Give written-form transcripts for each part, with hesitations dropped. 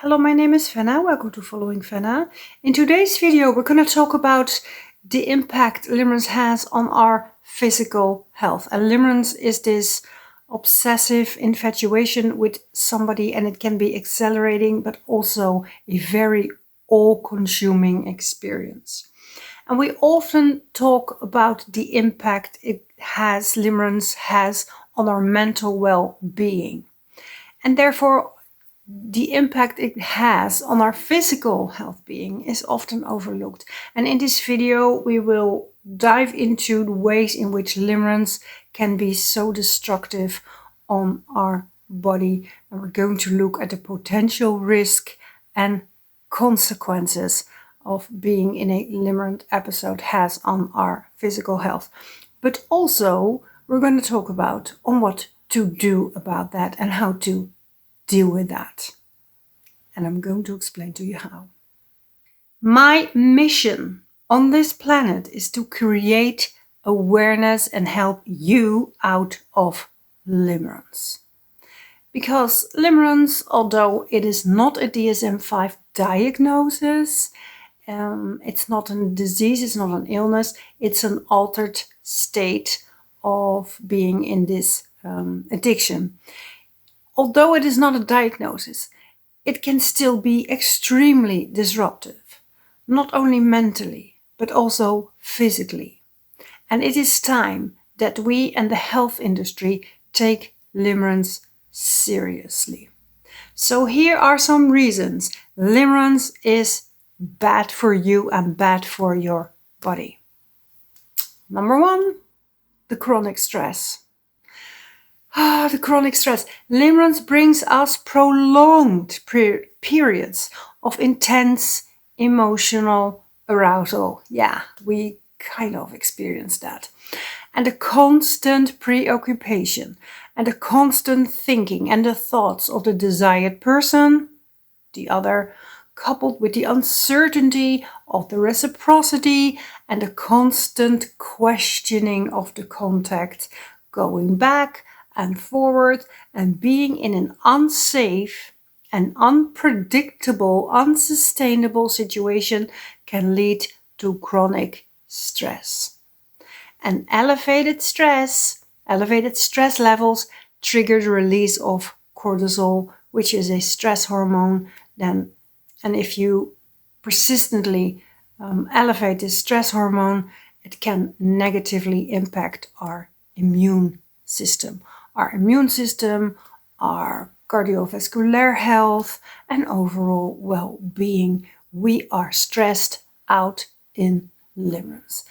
Hello, my name is Fenna. Welcome to Following Fenna. In today's video, we're going to talk about the impact limerence has on our physical health. And limerence is this obsessive infatuation with somebody, and it can be exhilarating, but also a very all-consuming experience. And we often talk about the impact limerence has on our mental well-being. And therefore, the impact it has on our physical health being is often overlooked. And in this video, we will dive into the ways in which limerence can be so destructive on our body. And we're going to look at the potential risk and consequences of being in a limerent episode has on our physical health. But also, we're going to talk about on what to do about that and how to deal with that. And I'm going to explain to you how. My mission on this planet is to create awareness and help you out of limerence. Because limerence, although it is not a DSM-5 diagnosis, it's not a disease, it's not an illness, it's an altered state of being in this addiction. Although it is not a diagnosis, it can still be extremely disruptive, not only mentally, but also physically. And it is time that we and the health industry take limerence seriously. So here are some reasons limerence is bad for you and bad for your body. Number one, the chronic stress. The chronic stress. Limerence brings us prolonged periods of intense emotional arousal. Yeah, we kind of experience that. And a constant preoccupation and a constant thinking and the thoughts of the desired person, the other, coupled with the uncertainty of the reciprocity and a constant questioning of the contact, going back and forward and being in an unsafe and unpredictable, unsustainable situation can lead to chronic stress. And elevated stress levels trigger the release of cortisol, which is a stress hormone. And if you persistently elevate this stress hormone, it can negatively impact our immune system. Our immune system, our cardiovascular health, and overall well-being. We are stressed out in limerence.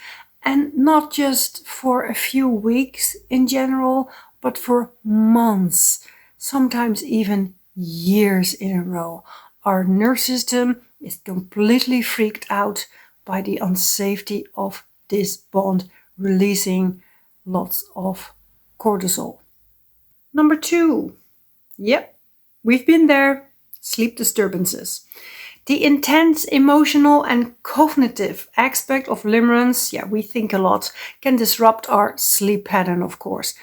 And not just for a few weeks in general, but for months, sometimes even years in a row. Our nervous system is completely freaked out by the unsafety of this bond, releasing lots of cortisol. Number two, yep, we've been there, sleep disturbances. The intense emotional and cognitive aspect of limerence, we think a lot, can disrupt our sleep pattern, of course.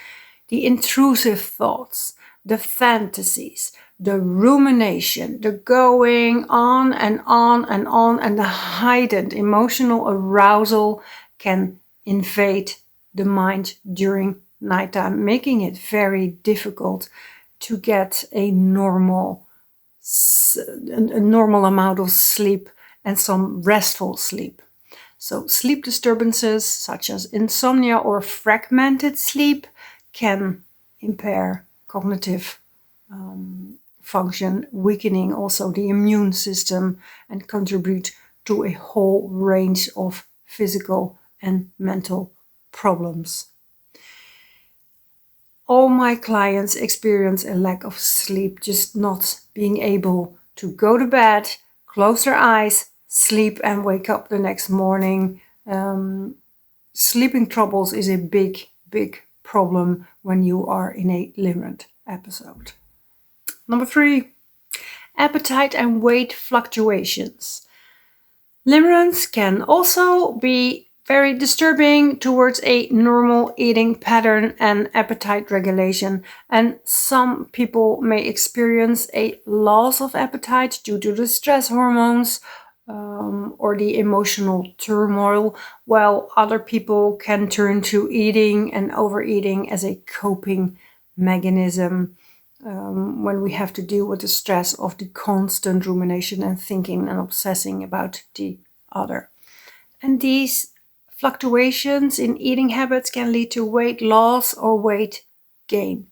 The intrusive thoughts, the fantasies, the rumination, the going on and on and on, and the heightened emotional arousal can invade the mind during nighttime, making it very difficult to get a normal amount of sleep and some restful sleep. So sleep disturbances such as insomnia or fragmented sleep can impair cognitive function, weakening also the immune system and contribute to a whole range of physical and mental problems. All my clients experience a lack of sleep, just not being able to go to bed, close their eyes, sleep and wake up the next morning. Sleeping troubles is a big, big problem when you are in a limerent episode. Number three, appetite and weight fluctuations. Limerence can also be very disturbing towards a normal eating pattern and appetite regulation. And some people may experience a loss of appetite due to the stress hormones or the emotional turmoil, while other people can turn to eating and overeating as a coping mechanism when we have to deal with the stress of the constant rumination and thinking and obsessing about the other. And these fluctuations in eating habits can lead to weight loss or weight gain.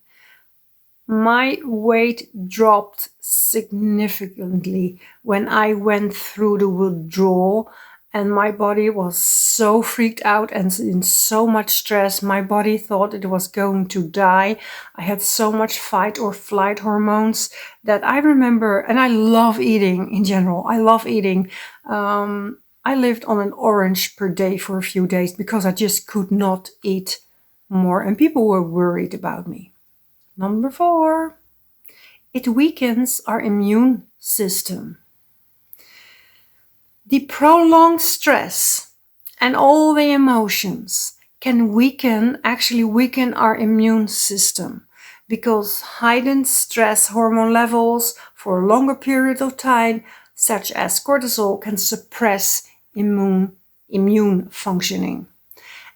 My weight dropped significantly when I went through the withdrawal, and my body was so freaked out and in so much stress. My body thought it was going to die. I had so much fight or flight hormones that I remember, and I love eating in general. I love eating. I lived on an orange per day for a few days because I just could not eat more, and people were worried about me. Number 4, it weakens our immune system. The prolonged stress and all the emotions can actually weaken our immune system, because heightened stress hormone levels for a longer period of time, such as cortisol, can suppress immune functioning.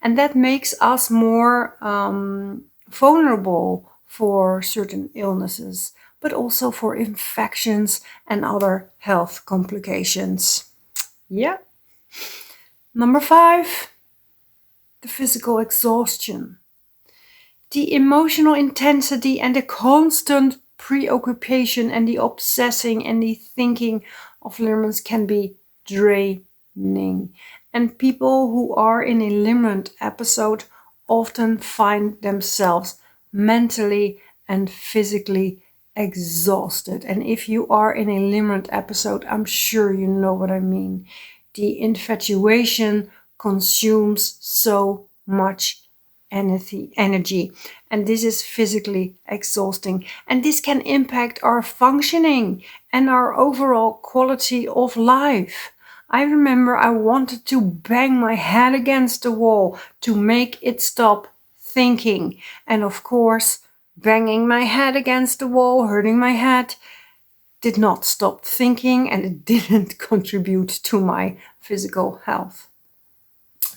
And that makes us more vulnerable for certain illnesses, but also for infections and other health complications. Yeah. Number 5, the physical exhaustion. The emotional intensity and the constant preoccupation and the obsessing and the thinking of limerence can be draining. And people who are in a limerent episode often find themselves mentally and physically exhausted. And if you are in a limerent episode, I'm sure you know what I mean. The infatuation consumes so much energy, and this is physically exhausting, and this can impact our functioning and our overall quality of life. I remember I wanted to bang my head against the wall to make it stop thinking, and of course banging my head against the wall, hurting my head, did not stop thinking, and it didn't contribute to my physical health.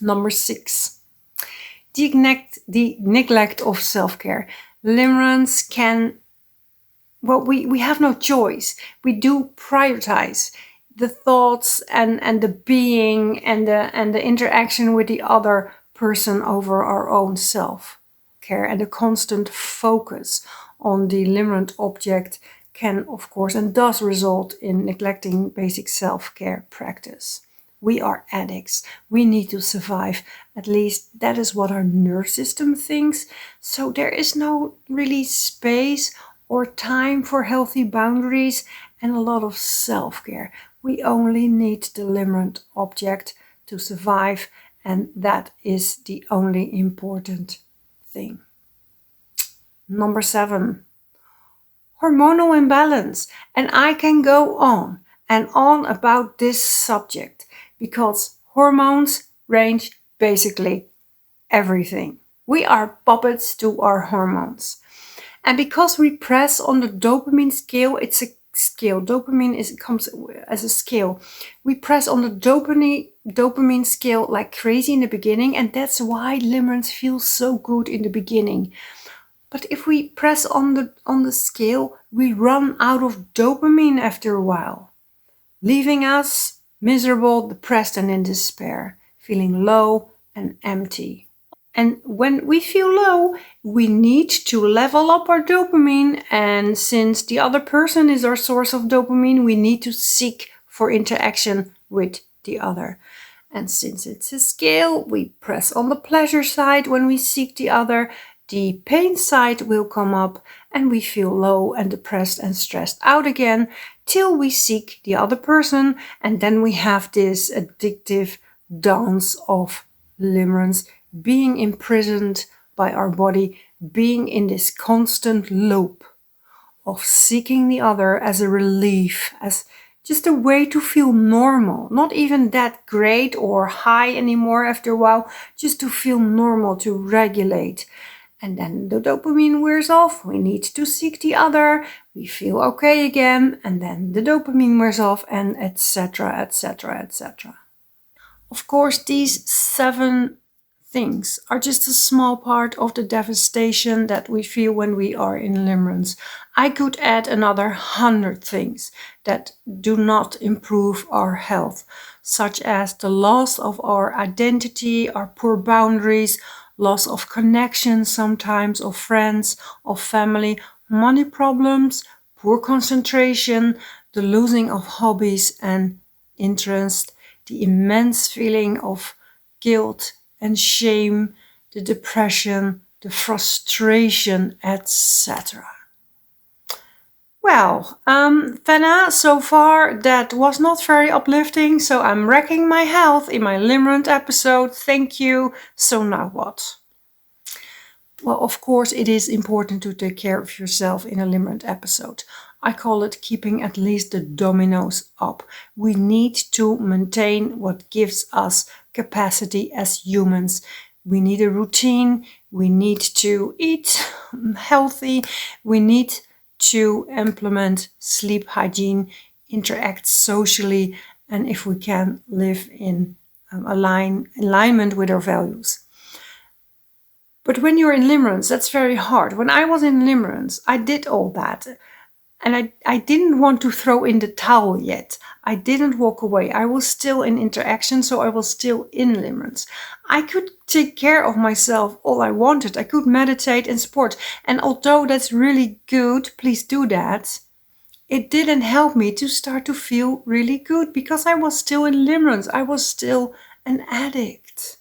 Number 6, the neglect of self-care. Limerence can, we have no choice. We do prioritize the thoughts and the being and the interaction with the other person over our own self-care, and the constant focus on the limerent object can, of course, and does result in neglecting basic self-care practice. We are addicts. We need to survive. At least that is what our nerve system thinks. So there is no really space or time for healthy boundaries and a lot of self-care. We only need the limerent object to survive, and that is the only important thing. Number 7, hormonal imbalance. And I can go on and on about this subject, because hormones range basically everything. We are puppets to our hormones. And because we press on the dopamine scale, it's a scale. Dopamine comes as a scale. We press on the dopamine scale like crazy in the beginning, and that's why limerence feels so good in the beginning. But if we press on the scale, we run out of dopamine after a while, leaving us miserable, depressed, and in despair, feeling low and empty. And when we feel low, we need to level up our dopamine. And since the other person is our source of dopamine, we need to seek for interaction with the other. And since it's a scale, we press on the pleasure side when we seek the other. The pain side will come up, and we feel low and depressed and stressed out again till we seek the other person. And then we have this addictive dance of limerence, being imprisoned by our body, being in this constant loop of seeking the other as a relief, as just a way to feel normal, not even that great or high anymore after a while, just to feel normal, to regulate. And then the dopamine wears off, we need to seek the other, we feel okay again, and then the dopamine wears off, and etc., etc., etc. Of course, these 7 things are just a small part of the devastation that we feel when we are in limerence. I could add another 100 things that do not improve our health, such as the loss of our identity, our poor boundaries, loss of connection sometimes, of friends, of family, money problems, poor concentration, the losing of hobbies and interest, the immense feeling of guilt and shame, the depression, the frustration, etc. Well, Fenna, so far that was not very uplifting, so I'm wrecking my health in my limerent episode. Thank you. So now what? Well, of course, it is important to take care of yourself in a limerent episode. I call it keeping at least the dominoes up. We need to maintain what gives us capacity as humans. We need a routine. We need to eat healthy. We need to implement sleep hygiene, interact socially, and if we can, live in alignment with our values. But when you're in limerence, that's very hard. When I was in limerence, I did all that. And I didn't want to throw in the towel yet. I didn't walk away. I was still in interaction, so I was still in limerence. I could take care of myself all I wanted. I could meditate and sport. And although that's really good, please do that. It didn't help me to start to feel really good because I was still in limerence. I was still an addict.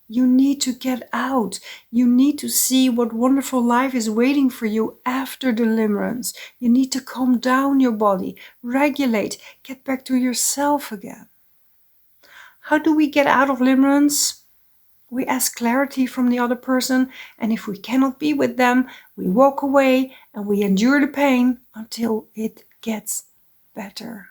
You need to get out. You need to see what wonderful life is waiting for you after the limerence. You need to calm down your body, regulate, get back to yourself again. How do we get out of limerence? We ask clarity from the other person, and if we cannot be with them, we walk away and we endure the pain until it gets better.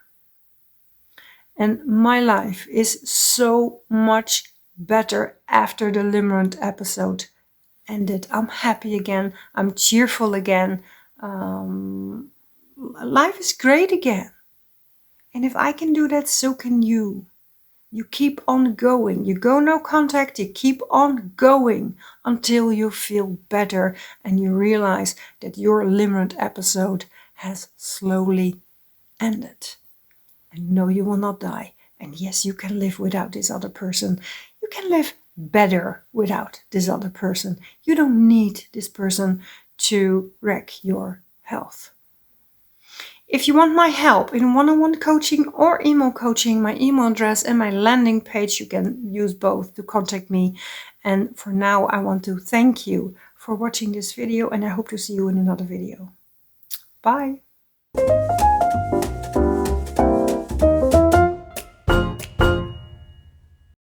And my life is so much better after the limerent episode ended. I'm happy again. I'm cheerful again. Life is great again. And if I can do that, so can you. You keep on going. You go no contact. You keep on going until you feel better and you realize that your limerent episode has slowly ended. And no, you will not die. And yes, you can live without this other person. You can live better without this other person. You don't need this person to wreck your health. If you want my help in one-on-one coaching or email coaching, my email address and my landing page, you can use both to contact me. And for now, I want to thank you for watching this video and I hope to see you in another video. Bye.